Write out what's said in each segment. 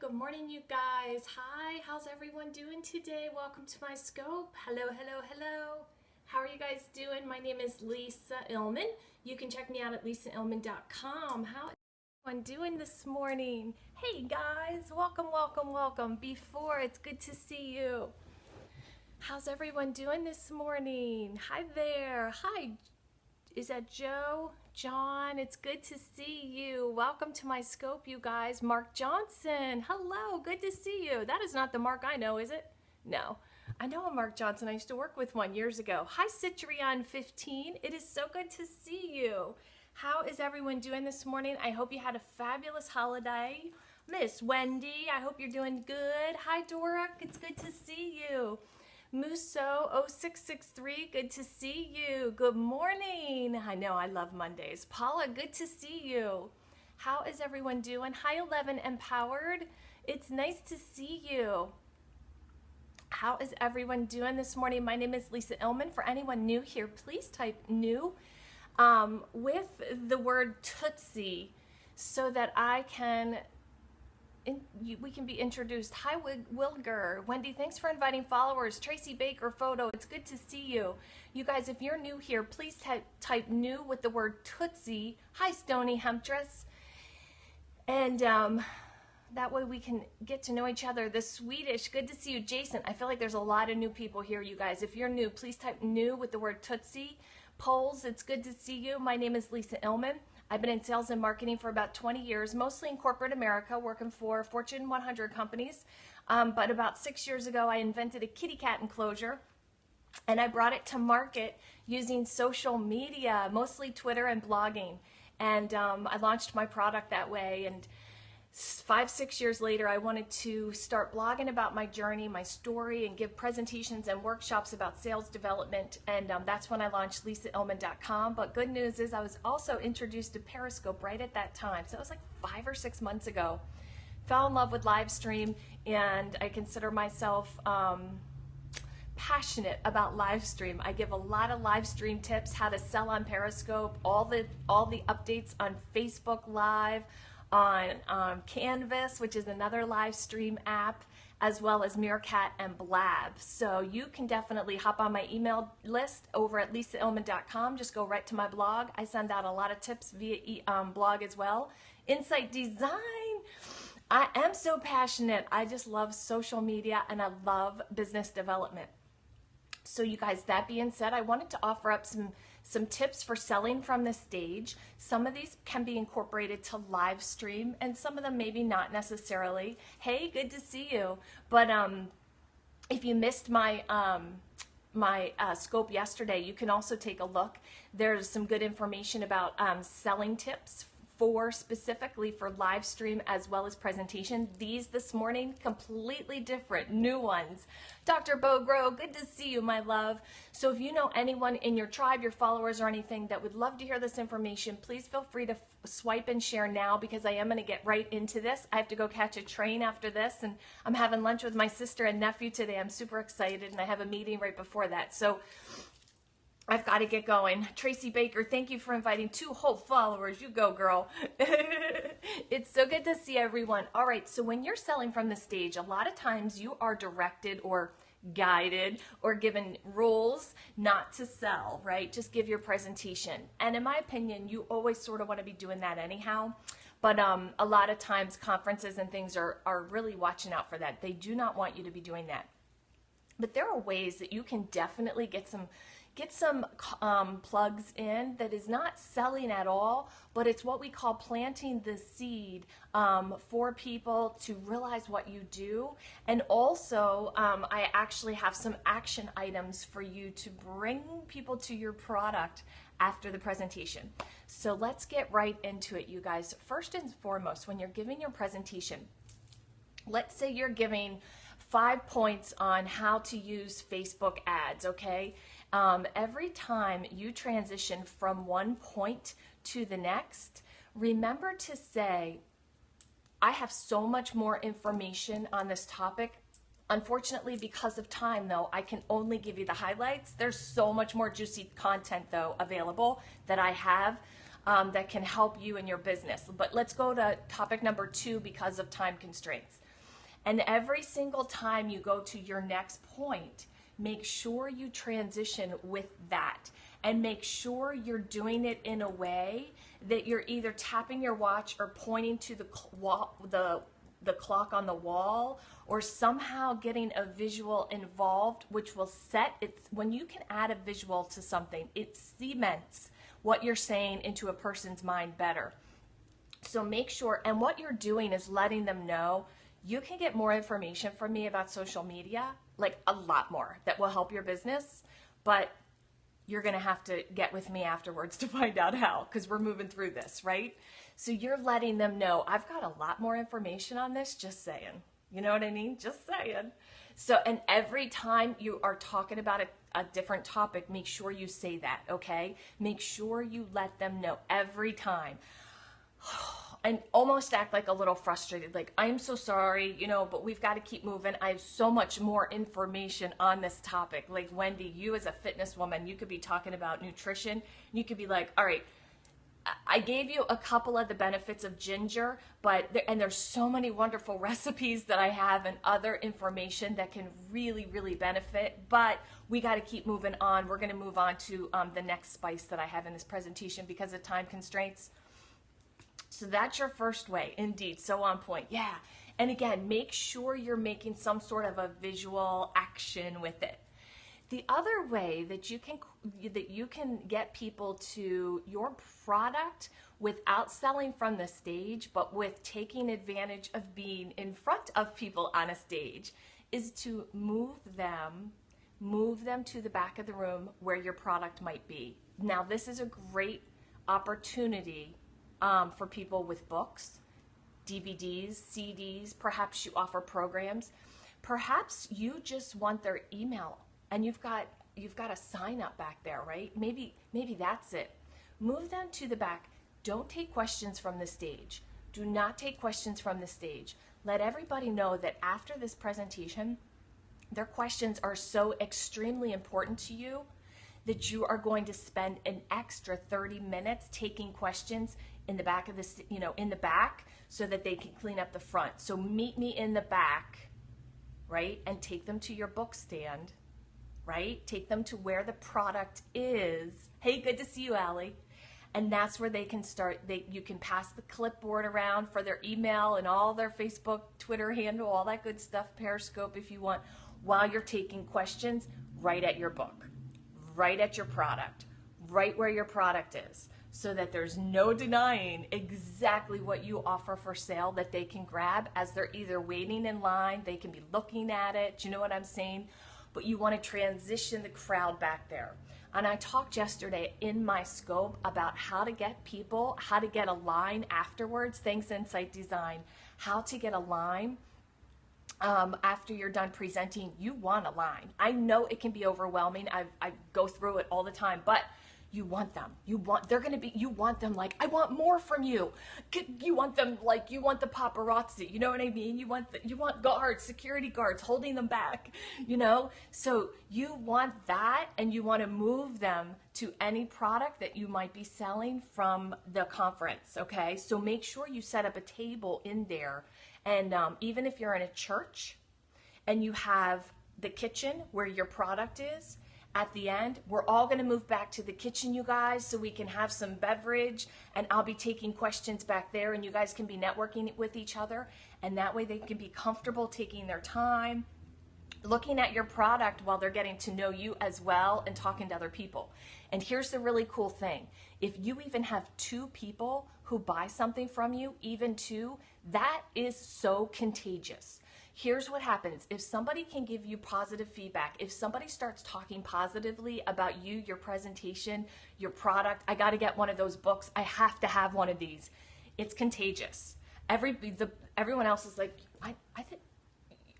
Good morning, you guys. Hi, how's everyone doing today? Welcome to my scope. Hello, hello, hello. How are you guys doing? My name is Lisa Illman. You can check me out at lisaillman.com. How is everyone doing this morning? Hey guys, welcome, welcome, welcome. Before, it's good to see you. How's everyone doing this morning? Hi there. Hi, is that Joe? John, it's good to see you. Welcome to my scope, you guys. Mark Johnson, hello, good to see you. That is not the Mark I know, is it? No, I know a Mark Johnson. I used to work with one years ago. Hi, Citrion15. It is so good to see you. How is everyone doing this morning? I hope you had a fabulous holiday. Miss Wendy, I hope you're doing good. Hi, Dora, it's good to see you. Muso0663, good to see you. Good morning. I know I love Mondays. Paula, good to see you. How is everyone doing? Hi, 11 Empowered. It's nice to see you. How is everyone doing this morning? My name is Lisa Illman. For anyone new here, please type new with the word Tootsie so that I can we can be introduced. Hi, Wilger. Wendy, thanks for inviting followers. Tracy Baker photo. It's good to see you. You guys, if you're new here, please type new with the word Tootsie. Hi, Stony Hemptress. And that way we can get to know each other. The Swedish, good to see you. Jason, I feel like there's a lot of new people here, you guys. If you're new, please type new with the word Tootsie. Poles, it's good to see you. My name is Lisa Illman. I've been in sales and marketing for about 20 years, mostly in corporate America, working for Fortune 100 companies. But about 6 years ago, I invented a kitty cat enclosure, and I brought it to market using social media, mostly Twitter and blogging. And I launched my product that way. And 5-6 years later, I wanted to start blogging about my journey, my story, and give presentations and workshops about sales development. And that's when I launched lisaillman.com. But good news is I was also introduced to Periscope right at that time. So it was like 5 or 6 months ago. Fell in love with live stream, and I consider myself passionate about live stream. I give a lot of live stream tips, how to sell on Periscope, all the updates on Facebook Live, on Canvas, which is another live stream app, as well as Meerkat and Blab. So you can definitely hop on my email list over at lisaillman.com. Just go right to my blog. I send out a lot of tips via blog as well. Insight design. I am so passionate. I just love social media and I love business development. So you guys, that being said, I wanted to offer up some tips for selling from the stage. Some of these can be incorporated to live stream, and some of them maybe not necessarily. Hey, good to see you. But if you missed my scope yesterday, you can also take a look. There's some good information about selling tips specifically for live stream as well as presentation. These this morning, completely different, new ones. Dr. Bogro, good to see you, my love. So if you know anyone in your tribe, your followers, or anything that would love to hear this information, please feel free to swipe and share now, because I am going to get right into this. I have to go catch a train after this, and I'm having lunch with my sister and nephew today. I'm super excited, and I have a meeting right before that. So I've got to get going. Tracy Baker, thank you for inviting 2 whole followers. You go, girl. It's so good to see everyone. All right, so when you're selling from the stage, a lot of times you are directed or guided or given rules not to sell, right? Just give your presentation. And in my opinion, you always sort of want to be doing that anyhow. But a lot of times conferences and things are really watching out for that. They do not want you to be doing that. But there are ways that you can definitely get some plugs in that is not selling at all, but it's what we call planting the seed for people to realize what you do. And also, I actually have some action items for you to bring people to your product after the presentation. So let's get right into it, you guys. First and foremost, when you're giving your presentation, let's say you're giving 5 points on how to use Facebook ads, okay? Every time you transition from one point to the next, remember to say, I have so much more information on this topic. Unfortunately, because of time, though, I can only give you the highlights. There's so much more juicy content, though, available that I have that can help you in your business. But let's go to topic number 2 because of time constraints. And every single time you go to your next point, make sure you transition with that, and make sure you're doing it in a way that you're either tapping your watch or pointing to the clock on the wall, or somehow getting a visual involved, which will when you can add a visual to something, it cements what you're saying into a person's mind better. So make sure, and what you're doing is letting them know you can get more information from me about social media, like a lot more that will help your business, but you're going to have to get with me afterwards to find out how, because we're moving through this, right? So you're letting them know, I've got a lot more information on this, just saying. You know what I mean? Just saying. So, and every time you are talking about a different topic, make sure you say that, okay? Make sure you let them know every time. And almost act like a little frustrated, like, I'm so sorry, but we've got to keep moving. I have so much more information on this topic. Like, Wendy, you as a fitness woman, you could be talking about nutrition. You could be like, all right, I gave you a couple of the benefits of ginger, and there's so many wonderful recipes that I have and other information that can really, really benefit, but we got to keep moving on. We're going to move on to the next spice that I have in this presentation because of time constraints. So that's your first way. Indeed, so on point. Yeah. And again, make sure you're making some sort of a visual action with it. The other way that you can get people to your product without selling from the stage, but with taking advantage of being in front of people on a stage, is to move them to the back of the room where your product might be. Now, this is a great opportunity for people with books, DVDs, CDs. Perhaps you offer programs. Perhaps you just want their email, and you've got a sign up back there, right? Maybe that's it. Move them to the back. Don't take questions from the stage. Do not take questions from the stage. Let everybody know that after this presentation, their questions are so extremely important to you that you are going to spend an extra 30 minutes taking questions in the back of this, in the back, so that they can clean up the front. So meet me in the back, right? And take them to your book stand, right? Take them to where the product is. Hey, good to see you, Allie. And that's where they can start. You can pass the clipboard around for their email and all their Facebook, Twitter handle, all that good stuff, Periscope if you want, while you're taking questions right at your book, right at your product, right where your product is, so that there's no denying exactly what you offer for sale that they can grab as they're either waiting in line, they can be looking at it, you know what I'm saying? But you want to transition the crowd back there. And I talked yesterday in my scope about how to get a line afterwards, thanks Insight Design, how to get a line after you're done presenting. You want a line. I know it can be overwhelming. I go through it all the time, but you want them. You want them like, I want more from you. You want them like, you want the paparazzi. You know what I mean? You want guards, security guards holding them back, So you want that, and you want to move them to any product that you might be selling from the conference, okay? So make sure you set up a table in there. And even if you're in a church and you have the kitchen where your product is, at the end, we're all going to move back to the kitchen, you guys, so we can have some beverage, and I'll be taking questions back there, and you guys can be networking with each other, and that way they can be comfortable taking their time, looking at your product while they're getting to know you as well and talking to other people. And here's the really cool thing. If you even have 2 people who buy something from you, even 2, that is so contagious. Here's what happens. If somebody can give you positive feedback, if somebody starts talking positively about you, your presentation, your product, I got to get one of those books. I have to have one of these. It's contagious. Everyone else is like, I think,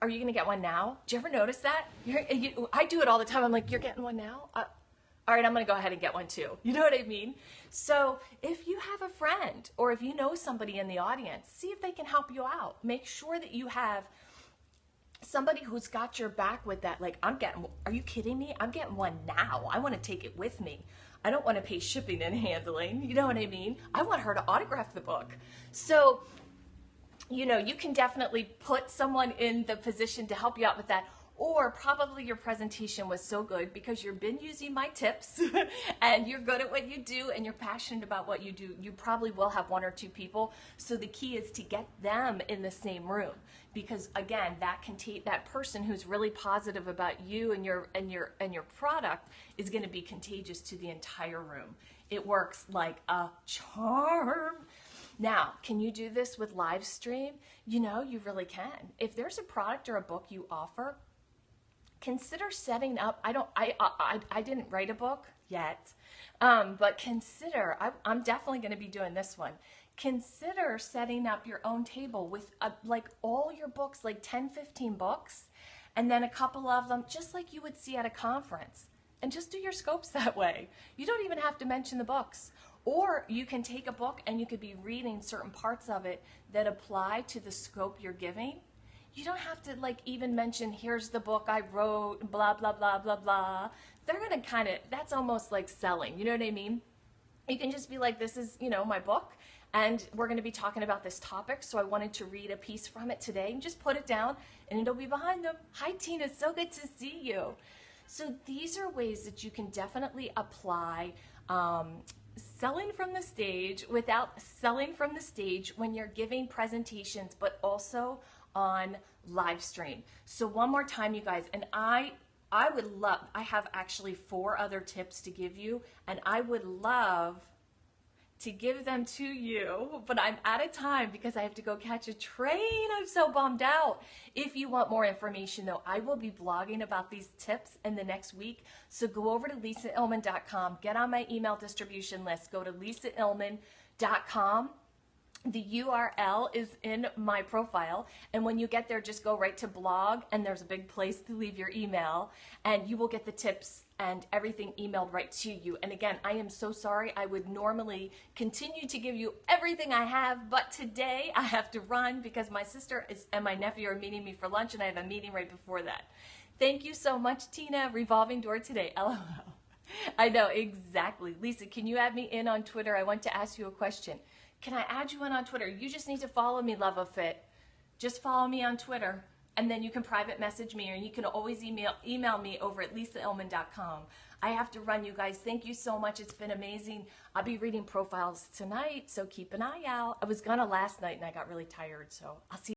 are you going to get one now? Do you ever notice that? I do it all the time. I'm like, you're getting one now? All right, I'm going to go ahead and get one too. You know what I mean? So if you have a friend, or if you know somebody in the audience, see if they can help you out. Make sure that you have somebody who's got your back with that. Like, are you kidding me? I'm getting one now. I want to take it with me. I don't want to pay shipping and handling. You know what I mean? I want her to autograph the book. So you know, you can definitely put someone in the position to help you out with that. Or probably your presentation was so good because you've been using my tips and you're good at what you do and you're passionate about what you do. You probably will have one or two people. So the key is to get them in the same room, because again, that person who's really positive about you and your product is going to be contagious to the entire room. It works like a charm. Now, can you do this with live stream? You know, you really can. If there's a product or a book you offer, consider setting up. I didn't write a book yet, but consider, I'm definitely going to be doing this one. Consider setting up your own table with like all your books, like 10, 15 books, and then a couple of them, just like you would see at a conference. And just do your scopes that way. You don't even have to mention the books. Or you can take a book and you could be reading certain parts of it that apply to the scope you're giving. You don't have to like even mention, here's the book I wrote, blah, blah, blah, blah, blah. They're going to kind of, that's almost like selling. You know what I mean? You can just be like, this is, you know, my book, and we're going to be talking about this topic. So I wanted to read a piece from it today, and just put it down and it'll be behind them. Hi, Tina. So good to see you. So these are ways that you can definitely apply selling from the stage without selling from the stage when you're giving presentations, but also on live stream. So one more time, you guys, and I would love, I have actually 4 other tips to give you, and I would love to give them to you, but I'm out of time because I have to go catch a train. I'm so bummed out. If you want more information though, I will be blogging about these tips in the next week. So go over to lisaillman.com, get on my email distribution list, go to lisaillman.com. The URL is in my profile, and when you get there, just go right to blog, and there's a big place to leave your email, and you will get the tips and everything emailed right to you. And again, I am so sorry. I would normally continue to give you everything I have, but today I have to run because my sister and my nephew are meeting me for lunch, and I have a meeting right before that. Thank you so much, Tina. Revolving door today. LOL. I know, exactly. Lisa, can you add me in on Twitter? I want to ask you a question. Can I add you in on Twitter? You just need to follow me, Love of Fit. Just follow me on Twitter, and then you can private message me, or you can always email me over at lisaillman.com. I have to run, you guys. Thank you so much. It's been amazing. I'll be reading profiles tonight, so keep an eye out. I was gonna last night, and I got really tired, so I'll see you.